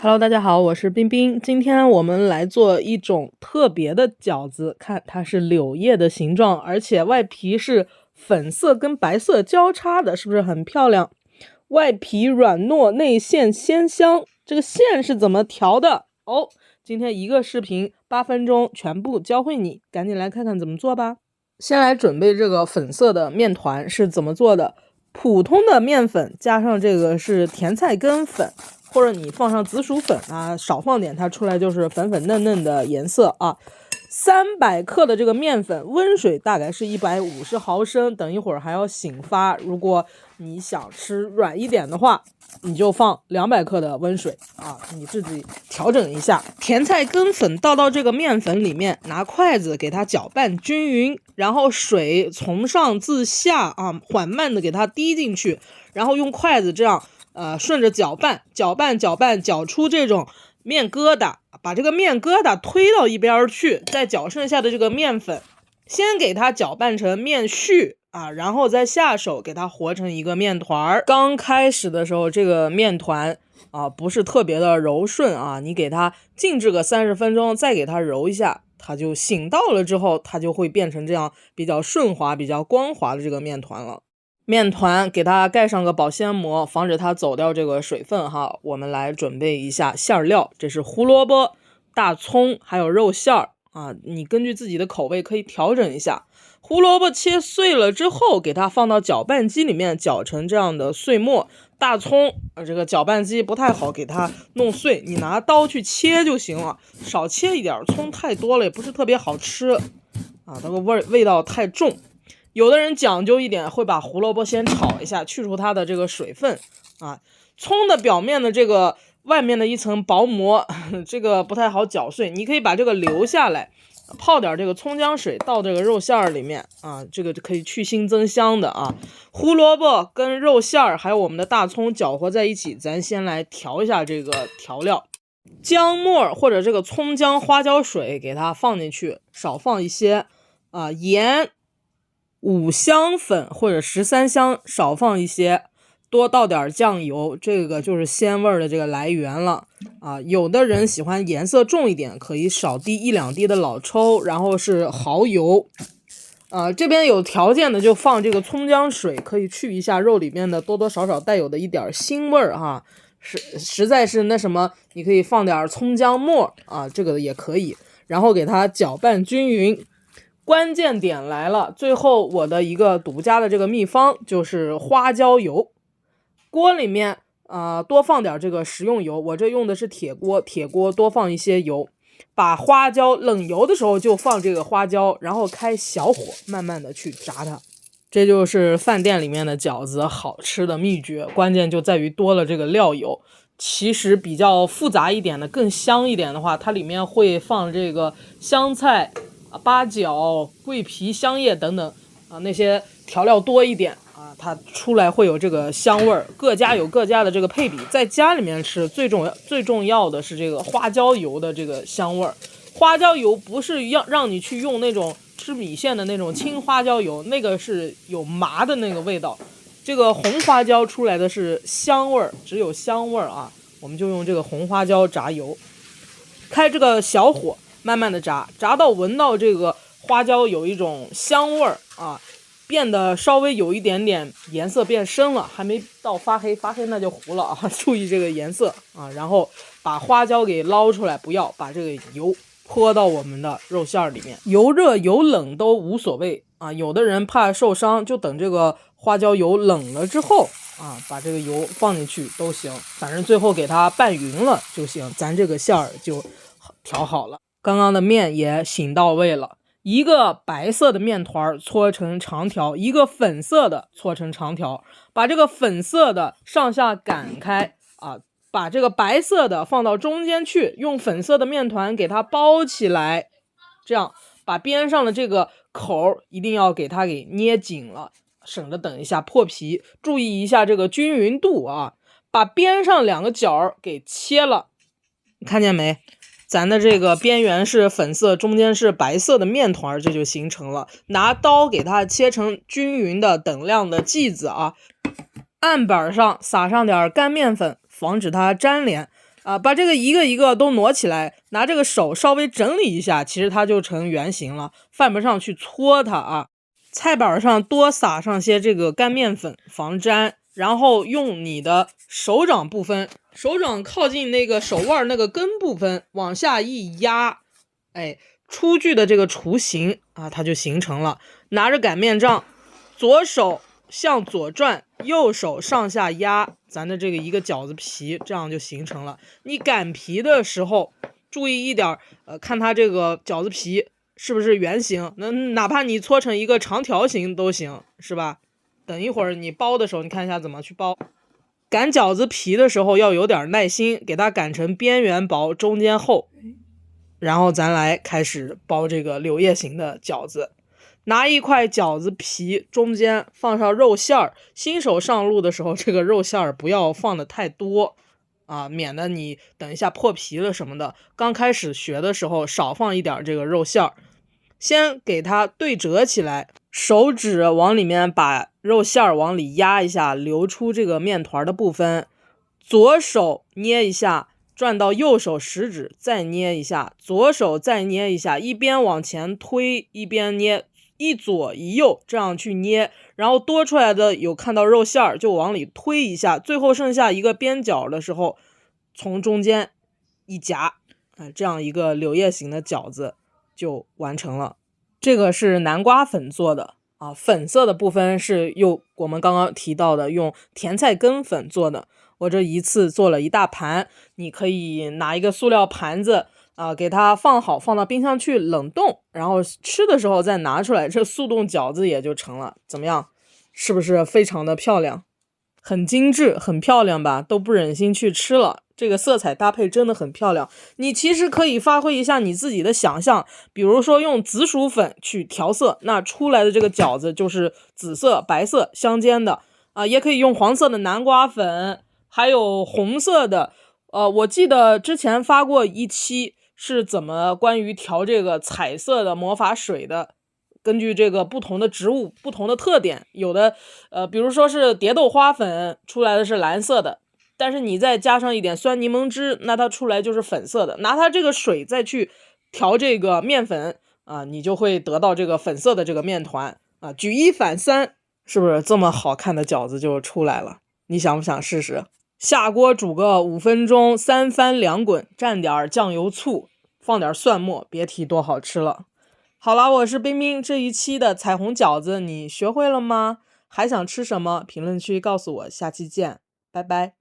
Hello，大家好，我是冰冰。今天我们来做一种特别的饺子，看它是柳叶的形状，而且外皮是粉色跟白色交叉的，是不是很漂亮？外皮软糯，内馅鲜香。这个馅是怎么调的？今天一个视频8分钟全部教会你，赶紧来看看怎么做吧。先来准备这个粉色的面团是怎么做的？普通的面粉加上这个是甜菜根粉，或者你放上紫薯粉啊，少放点，它出来就是粉粉嫩嫩的颜色啊。300克的这个面粉，温水大概是150毫升，等一会儿还要醒发。如果你想吃软一点的话，你就放200克的温水啊，你自己调整一下。甜菜根粉倒到这个面粉里面，拿筷子给它搅拌均匀，然后水从上至下啊，缓慢的给它滴进去，然后用筷子这样顺着搅拌，搅出这种面疙瘩，把这个面疙瘩推到一边去，再搅剩下的这个面粉，先给它搅拌成面絮啊，然后再下手给它和成一个面团。刚开始的时候，这个面团不是特别的柔顺啊，你给它静置个30分钟，再给它揉一下，它就醒到了之后，它就会变成这样比较顺滑、比较光滑的这个面团了。面团给它盖上个保鲜膜，防止它走掉这个水分哈。我们来准备一下馅料，这是胡萝卜、大葱还有肉馅儿啊，你根据自己的口味可以调整一下。胡萝卜切碎了之后，给它放到搅拌机里面搅成这样的碎末。大葱这个搅拌机不太好给它弄碎，你拿刀去切就行了，少切一点，葱太多了也不是特别好吃啊，那个味道太重。有的人讲究一点，会把胡萝卜先炒一下，去除它的这个水分啊。葱的表面的这个外面的一层薄膜，这个不太好搅碎，你可以把这个留下来，泡点这个葱姜水到这个肉馅儿里面啊，这个可以去腥增香的啊。胡萝卜跟肉馅儿还有我们的大葱搅和在一起，咱先来调一下这个调料。姜末或者这个葱姜花椒水给它放进去，少放一些啊。盐5香粉或者13香少放一些，多倒点酱油，这个就是鲜味的这个来源了啊。有的人喜欢颜色重一点，可以少滴1-2滴的老抽，然后是蚝油这边有条件的就放这个葱姜水，可以去一下肉里面的多多少少带有的一点腥味哈。实在是那什么，你可以放点葱姜末啊，这个也可以，然后给它搅拌均匀。关键点来了，最后我的一个独家的这个秘方就是花椒油。锅里面多放点这个食用油，我这用的是铁锅多放一些油，把花椒冷油的时候就放这个花椒，然后开小火慢慢的去炸它。这就是饭店里面的饺子好吃的秘诀，关键就在于多了这个料油。其实比较复杂一点的更香一点的话，它里面会放这个香菜八角、桂皮、香叶等等那些调料多一点它出来会有这个香味儿。各家有各家的这个配比，在家里面吃最重要的是这个花椒油的这个香味儿。花椒油不是让你去用那种吃米线的那种青花椒油，那个是有麻的那个味道。这个红花椒出来的是香味儿，只有香味儿啊。我们就用这个红花椒炸油，开这个小火慢慢的炸到闻到这个花椒有一种香味儿变得稍微有一点点颜色变深了，还没到发黑那就糊了注意这个颜色然后把花椒给捞出来，不要把这个油泼到我们的肉馅里面，油热油冷都无所谓有的人怕受伤，就等这个花椒油冷了之后把这个油放进去都行，反正最后给它拌匀了就行，咱这个馅儿就调好了。刚刚的面也醒到位了，一个白色的面团搓成长条，一个粉色的搓成长条，把这个粉色的上下擀开把这个白色的放到中间去，用粉色的面团给它包起来，这样把边上的这个口一定要给它给捏紧了，省得等一下破皮。注意一下这个均匀度把边上2个角给切了，你看见没？咱的这个边缘是粉色，中间是白色的面团，这就形成了。拿刀给它切成均匀的等量的剂子案板上撒上点干面粉，防止它粘连把这个一个一个都挪起来，拿这个手稍微整理一下，其实它就成圆形了，犯不上去搓它啊。菜板上多撒上些这个干面粉防粘，然后用你的手掌部分，手掌靠近那个手腕那个根部分往下一压，出具的这个雏形啊，它就形成了。拿着擀面杖，左手向左转，右手上下压咱的这个一个饺子皮，这样就形成了。你擀皮的时候注意一点，看它这个饺子皮是不是圆形，哪怕你搓成一个长条形都行，是吧？等一会儿你包的时候，你看一下怎么去包。擀饺子皮的时候要有点耐心，给它擀成边缘薄，中间厚。然后咱来开始包这个柳叶形的饺子。拿一块饺子皮，中间放上肉馅儿。新手上路的时候，这个肉馅儿不要放的太多啊，免得你等一下破皮了什么的。刚开始学的时候，少放一点这个肉馅儿。先给它对折起来，手指往里面把肉馅儿往里压一下，留出这个面团的部分。左手捏一下，转到右手食指，再捏一下，左手再捏一下，一边往前推一边捏，一左一右这样去捏，然后多出来的有看到肉馅儿就往里推一下，最后剩下一个边角的时候，从中间一夹，这样一个柳叶形的饺子就完成了。这个是南瓜粉做的啊，粉色的部分是用我们刚刚提到的用甜菜根粉做的。我这一次做了一大盘，你可以拿一个塑料盘子给它放好，放到冰箱去冷冻，然后吃的时候再拿出来，这速冻饺子也就成了。怎么样？是不是非常的漂亮？很精致，很漂亮吧？都不忍心去吃了。这个色彩搭配真的很漂亮。你其实可以发挥一下你自己的想象，比如说用紫薯粉去调色，那出来的这个饺子就是紫色、白色相间的也可以用黄色的南瓜粉，还有红色的。我记得之前发过一期是怎么关于调这个彩色的魔法水的。根据这个不同的植物不同的特点，有的比如说是蝶豆花粉出来的是蓝色的，但是你再加上一点酸柠檬汁，那它出来就是粉色的。拿它这个水再去调这个面粉你就会得到这个粉色的这个面团举一反三，是不是这么好看的饺子就出来了？你想不想试试？下锅煮个5分钟，3翻2滚，蘸点酱油醋，放点蒜末，别提多好吃了。好啦，我是冰冰，这一期的彩虹饺子你学会了吗？还想吃什么？评论区告诉我，下期见，拜拜。